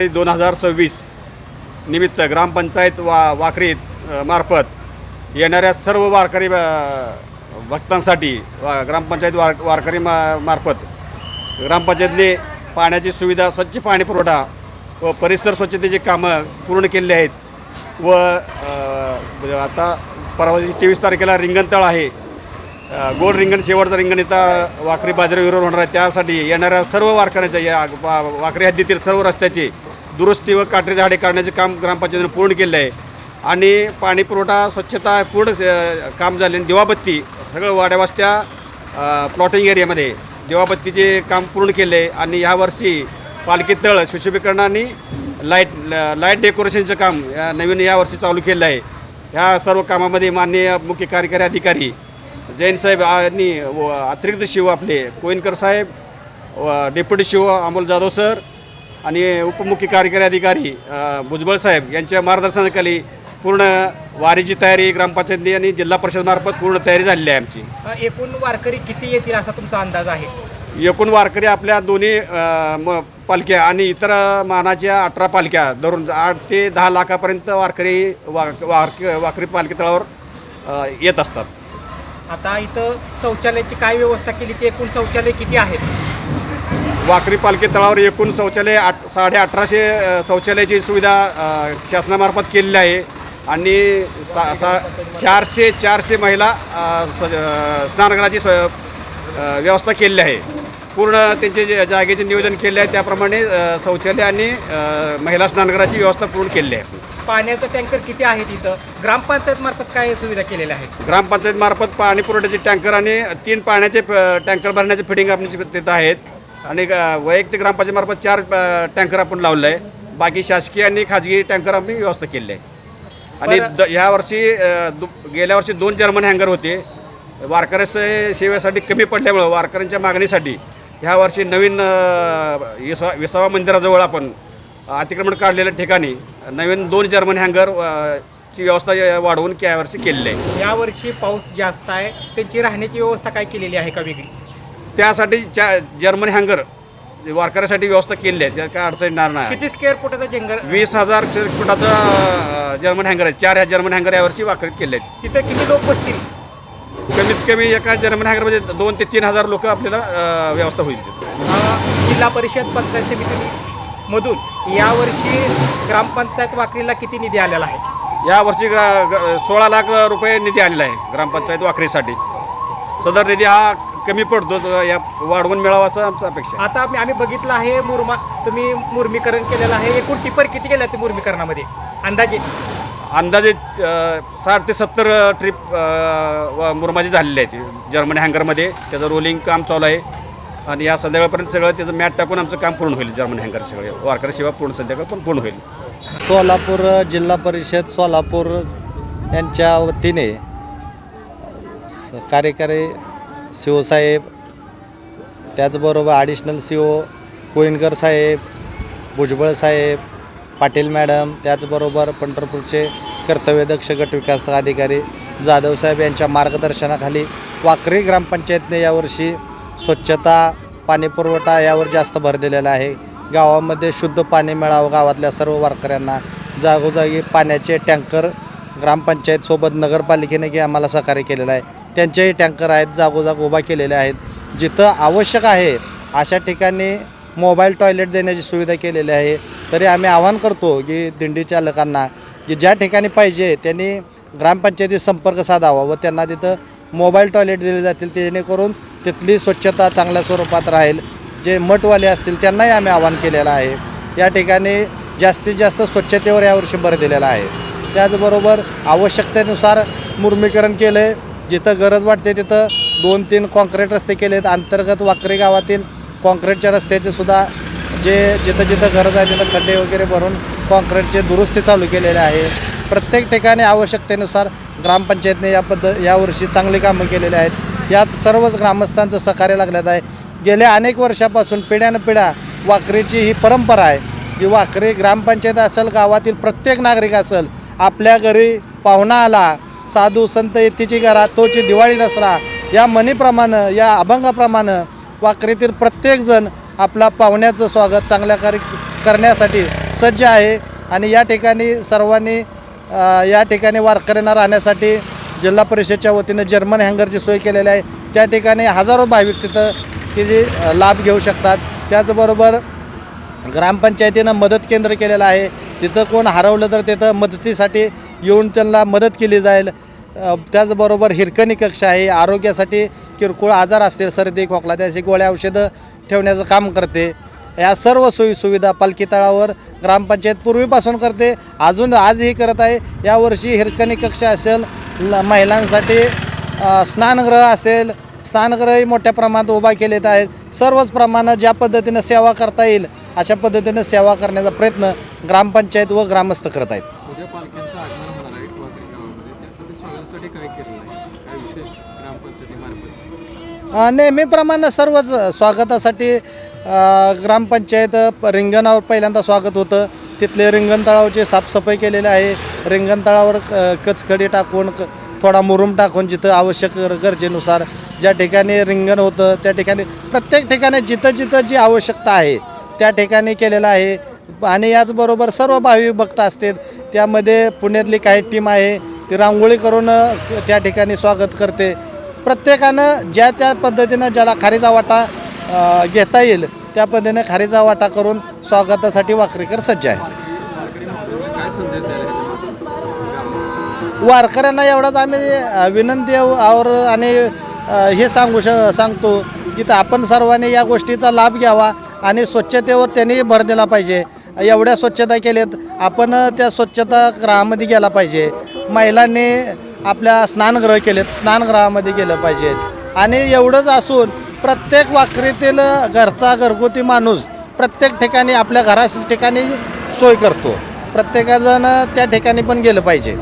2026 निमित्त ग्रामपंचायत वाखरी मार्फत येणाऱ्या सर्व वारकरी भक्तांसाठी ग्रामपंचायत वारकरी मार्फत ग्रामपंचायतने पाण्याची सुविधा, स्वच्छ पाणी पुरवठा व परिसर स्वच्छतेची कामं पूर्ण केली आहेत व आता परवा 23 तारखेला रिंगणतळ आहे. गोल रिंगण, शेवटचं रिंगण इथं वाखरी बाजार विरोध होणार आहे. त्यासाठी येणाऱ्या सर्व वारकऱ्यांच्या या वाखरी हद्दीतील सर्व रस्त्याची दुरुस्ती व काटेरी झाडे काढण्याचे काम ग्रामपंचायतीने पूर्ण केले आहे आणि पाणी पुरवठा, स्वच्छता पूर्ण काम झाले. दिवाबत्ती सगळं वाड्यावस्त्या प्लॉटिंग एरियामध्ये दिवाबत्तीचे काम पूर्ण केले आणि यावर्षी पालखी तळ सुशोभीकरण आणि लाईट डेकोरेशनचं काम नवीन यावर्षी चालू केलं आहे. ह्या सर्व कामामध्ये माननीय मुख्य कार्यकारी अधिकारी जैन साहेब आणि अतिरिक्त शिव आपले कोइनकर साहेब, डेप्युटी शिव अमोल जाधव सर आणि उपमुख्य कार्यकारी अधिकारी भुजबळ साहेब यांच्या मार्गदर्शनाखाली पूर्ण वारीची तयारी ग्रामपंचायतने आणि जिल्हा परिषदमार्फत पूर्ण तयारी झालेली आहे. आमची एकूण वारकरी किती येतील असा तुमचा अंदाज आहे? एकूण वारकरी आपल्या दोन्ही पालख्या आणि इतर मानाच्या 18 पालख्या धरून 8 ते 10 लाखापर्यंत वारकरी वारकरी पालखी तळावर येत असतात. आता इथं शौचालयाची काय व्यवस्था केली, ते एकूण शौचालय किती आहेत? वाखरी पालखी तळावर एकूण शौचालय 1850 शौचालयाची सुविधा शासनामार्फत केलेली आहे आणि 400 महिला स्नानगृहाची व्यवस्था केलेली आहे. पूर्ण त्यांचे जागेचे नियोजन केले आहे, त्याप्रमाणे शौचालय आणि महिला स्नानगृहाची व्यवस्था पूर्ण केलेली आहे. पाण्याचं टँकर किती आहेत इथं? ग्रामपंचायत मार्फत काय सुविधा केलेल्या आहेत? ग्रामपंचायत मार्फत पाणी पुरवठ्याचे टँकर आणि 3 पाण्याचे टँकर भरण्याचे फिटिंग आपण तिथं आहेत आणि वैयक्तिक ग्रामपंचायत मार्फत 4 टँकर आपण लावलं आहे. बाकी शासकीय आणि खाजगी टँकर आम्ही व्यवस्था केली आहे. आणि ह्या वर्षी गेल्या वर्षी 2 जर्मन हँगर होते. वारकऱ्या सेवेसाठी कमी पडल्यामुळं वारकऱ्यांच्या मागणीसाठी ह्या वर्षी नवीन विसावा मंदिराजवळ आपण अतिक्रमण काढलेल्या ठिकाणी नवीन 2 जर्मन हँगर ची व्यवस्था वाढवून यावर्षी केलेली आहे. यावर्षी पाऊस जास्त आहे, त्यांची राहण्याची व्यवस्था काय केलेली आहे का वेगळी? त्यासाठी जर्मन हँगर वारकऱ्यासाठी व्यवस्था केली आहे, त्यात काय अडचण येणार नाही. किती स्क्वेअर फुटाचा जंगल? 20,000 स्क्वेअर फुटाचा जर्मन हँगर आहे. 4 जर्मन हँगर यावर्षी वाखरीत केले आहेत. तिथं किती लोक बसतील? कमीत कमी एका जर्मन हँगरमध्ये 2 ते 3,000 लोक आपल्याला व्यवस्था होईल. जिल्हा परिषद पंचायत समितीमधून यावर्षी ग्रामपंचायत वाखरीला किती निधी आलेला आहे? यावर्षी 16 लाख रुपये निधी आलेला आहे ग्रामपंचायत वाखरीसाठी. सदर निधी हा कमी पडतो, या वाढवून मिळावा असं आमचं अपेक्षा. आता आम्ही बघितलं आहे तुम्ही मुर्मीकरण केलेलं आहे. एकूण टिपर किती गेले ते मुर्मीकरणामध्ये अंदाजे? 60 ते 70 ट्रिप मुरमाची झालेली आहे जर्मन हँगरमध्ये. त्याचं रोलिंग काम चालू आहे आणि या संध्याकाळपर्यंत सगळं त्याचं मॅट टाकून आमचं काम पूर्ण होईल. जर्मन हँगर सगळे वारकरी सेवा पूर्ण संध्याकाळ पण पूर्ण होईल. सोलापूर जिल्हा परिषद सोलापूर यांच्या वतीने कार्यकारी सी.ओ. साहेब, त्याचबरोबर ॲडिशनल सी.ओ. कोइनकर साहेब, भुजबळ साहेब, पाटील मॅडम, त्याचबरोबर पंढरपूरचे कर्तव्यदक्ष गट विकास अधिकारी जाधव साहेब यांच्या मार्गदर्शनाखाली वाखरी ग्रामपंचायतने यावर्षी स्वच्छता, पाणीपुरवठा यावर जास्त भर दिलेला आहे. गावामध्ये शुद्ध पाणी मिळावं, गावातल्या सर्व वारकऱ्यांना जागोजागी पाण्याचे टँकर ग्रामपंचायतसोबत नगरपालिकेने आम्हाला सहकार्य केलेलं आहे. त्यांचेही टँकर आहेत, जागोजाग उभा केलेले आहेत. जिथं आवश्यक आहे अशा ठिकाणी मोबाईल टॉयलेट देण्याची सुविधा केलेली आहे. तरी आम्ही आवाहन करतो की दिंडी चालकांना की ज्या ठिकाणी पाहिजे त्यांनी ग्रामपंचायतीत संपर्क साधावा व त्यांना तिथं मोबाईल टॉयलेट दिले जातील, जेणेकरून तिथली स्वच्छता चांगल्या स्वरूपात राहील. जे मठवाले असतील त्यांनाही आम्ही आवाहन केलेलं आहे. या ठिकाणी जास्तीत जास्त स्वच्छतेवर यावर्षी भर दिलेला आहे. त्याचबरोबर आवश्यकतेनुसार मुर्मीकरण केलं आहे. जिथं गरज वाटते तिथं 2-3 कॉन्क्रीट रस्ते केले आहेत. अंतर्गत वाखरी गावातील कॉन्क्रीटच्या रस्त्याचे सुद्धा जिथं गरज आहे तिथं खड्डे वगैरे भरून कॉन्क्रीटचे दुरुस्ती चालू केलेले आहे. प्रत्येक ठिकाणी आवश्यकतेनुसार ग्रामपंचायतने यावर्षी चांगली कामं केलेली आहेत. यात सर्वच ग्रामस्थांचं सहकार्य लागल्यात आहे. गेल्या अनेक वर्षापासून पिढ्यानपिढ्या वाखरीची ही परंपरा आहे की वाखरी ग्रामपंचायत असेल, गावातील प्रत्येक नागरिक असेल, आपल्या घरी पाहुणा आला, साधू संत येतीची घरात तोची दिवाळी दसरा या म्हणीप्रमाणे, या अभंगाप्रमाणे वाखरीतील प्रत्येकजण आपला पाहुण्याचं स्वागत चांगल्या करण्यासाठी सज्ज आहे आणि या ठिकाणी सर्वांनी या ठिकाणी वारकऱ्यांना राहण्यासाठी जिल्हा परिषदच्या वतीनं जर्मन हँगरची सोय केलेली आहे. त्या ठिकाणी हजारो भाविक तिथं तिथे लाभ घेऊ शकतात. त्याचबरोबर ग्रामपंचायतीनं मदत केंद्र केलेलं आहे. तिथं कोण हरवलं तर तिथं मदतीसाठी येऊन त्यांना मदत केली जाईल. त्याचबरोबर हिरकणी कक्ष आहे. आरोग्यासाठी किरकोळ आजार असतील, सर्दी खोकला त्याची गोळ्या औषधं ठेवण्याचं काम करते. या सर्व सोयीसुविधा पालखी तळावर ग्रामपंचायत पूर्वीपासून करते, अजून आजही करत आहे. यावर्षी हिरकणी कक्ष असेल, महिलांसाठी स्नानगृह असेल, स्नानगृहही मोठ्या प्रमाणात उभा केलेत आहेत. सर्वच प्रमाणात ज्या पद्धतीनं सेवा करता येईल अशा पद्धतीनं सेवा करण्याचा प्रयत्न ग्रामपंचायत व ग्रामस्थ करत आहेत. उद्या पालख्यांचं आगमन होणार आहे वाकरी गावामध्ये, त्यासाठी स्वागतासाठी काय केलेलं आहे, काय विशेष ग्रामपंचायतीमार्फत? नेहमीप्रमाणे सर्वच स्वागतासाठी ग्रामपंचायत रिंगणावर पहिल्यांदा स्वागत होतं. तिथले रिंगण तळावची साफसफाई केलेली आहे. रिंगण तळावर कचकडी टाकून थोडा मुरुम टाकून जिथं आवश्यक गरजेनुसार ज्या ठिकाणी रिंगण होतं त्या ठिकाणी प्रत्येक ठिकाणी जिथं जिथं जी आवश्यकता आहे त्या ठिकाणी केलेलं आहे. आणि याचबरोबर सर्व भावी भक्त असतात, त्यामध्ये पुण्यातली काही टीम आहे ती रांगोळी करून त्या ठिकाणी स्वागत करते. प्रत्येकानं ज्या त्या पद्धतीनं ज्याला खारीचा वाटा घेता येईल त्या पद्धतीने खारीचा वाटा करून स्वागतासाठी वाकरीकर सज्ज आहे. काय संदेश द्यायला ह्याच्यामधून? वारकऱ्यांना एवढाच आम्ही विनंती आणि हे सांगतो की आपण सर्वांनी या गोष्टीचा लाभ घ्यावा आणि स्वच्छतेवर त्यांनी भर दिला पाहिजे. एवढ्या स्वच्छता केल्यात, आपण त्या स्वच्छतागृहामध्ये गेला पाहिजे. महिलांनी आपल्या स्नानगृह केलेत, स्नानगृहामध्ये गेलं पाहिजे. आणि एवढंच असून प्रत्येक वाकरीतील घरचा घरगुती माणूस प्रत्येक ठिकाणी आपल्या ठिकाणी सोय करतो. प्रत्येकाजण त्या ठिकाणी पण गेलं पाहिजे.